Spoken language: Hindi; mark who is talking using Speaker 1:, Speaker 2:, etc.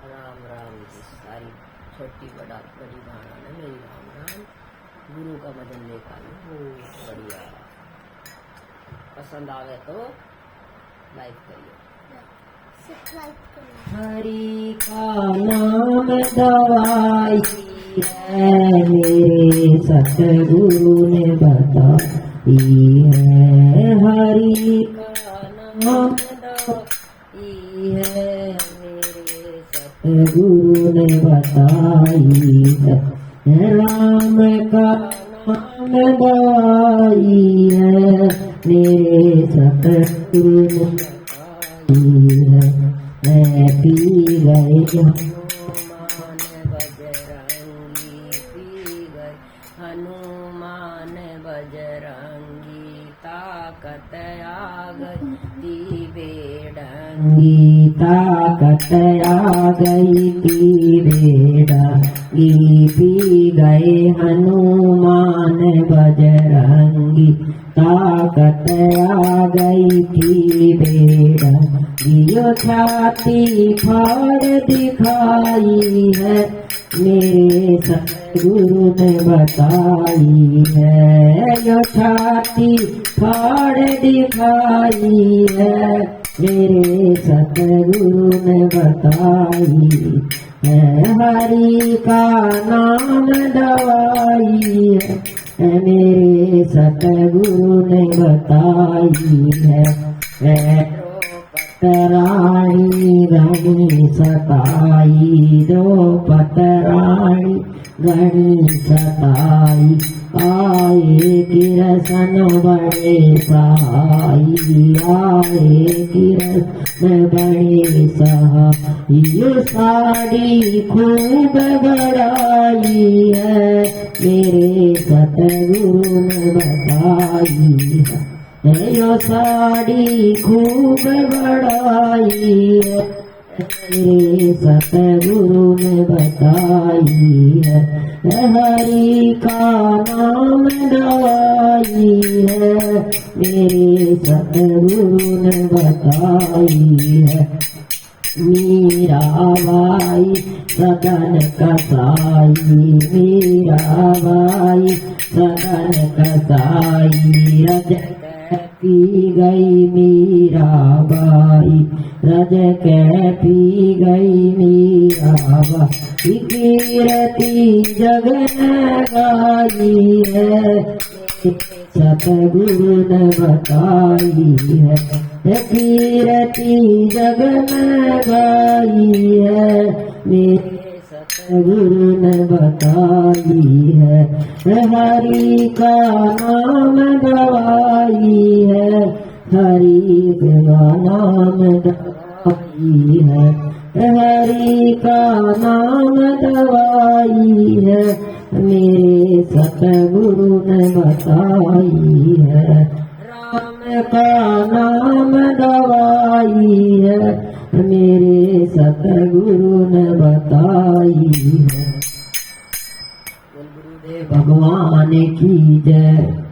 Speaker 1: राम राम जी सारी छोटी बड़ा बड़ी भाणा ने मेरी राम राम। गुरु का भजन लेकर आई हूँ, बढ़िया। पसंद आवे तो लाइक करिए। हरि का नाम दवाई है, मेरे सतगुरु ने बताई है। हरि का नाम दवाई है, मेरे सतगुरु ने बताई है। राम का नाम दवाई है, मेरे सतगुरु ने बताई है। मैं पी गए हनुमान बजरंगी, पी गए हनुमान बजरंगी, ताकत आ गई बेड़ंगी, ताकत आ गई थी बेड़ंगी। पी गए हनुमान बजरंगी, ताकत आ गई थी बेड़ंगी। यो छाती फाड़ दिखाई है, मेरे सतगुरु ने बताई है। यो छाती फाड़ दिखाई है, मेरे सतगुरु ने बताई है। हरि का नाम दवाई है, मेरे सतगुरु ने बताई है। पतराणी गणी सताई, दो पतराणी गणी सताई, आए किरसन बड़े सहाई, आए किरसन बड़े सहाई। यो साड़ी खूब बड़ाई है, मेरे सतगुरु ने बताई है। यो साड़ी खूब बड़ाई है, मेरे सतगुरु ने बताई है। हरि का नाम दवाई है, मेरे सतगुरु ने बताई है। मीराबाई सदन कसाई, मीराबाई सदन कसाई, रज पी गई मीराबाई, रज के पी गई मीराबाई। कीर्ति जग में गाई है, सतगुरु ने बताई है। कीर्ति जग में गाई है, मेरे सतगुरु ने बताई है। हरि का नाम दवाई है, हरि का नाम दवाई है। हरि का नाम दवाई है, मेरे सतगुरु ने बताई है। राम का नाम दवाई है, मेरे सतगुरु ने बताई है। गुरुदेव भगवान की जय।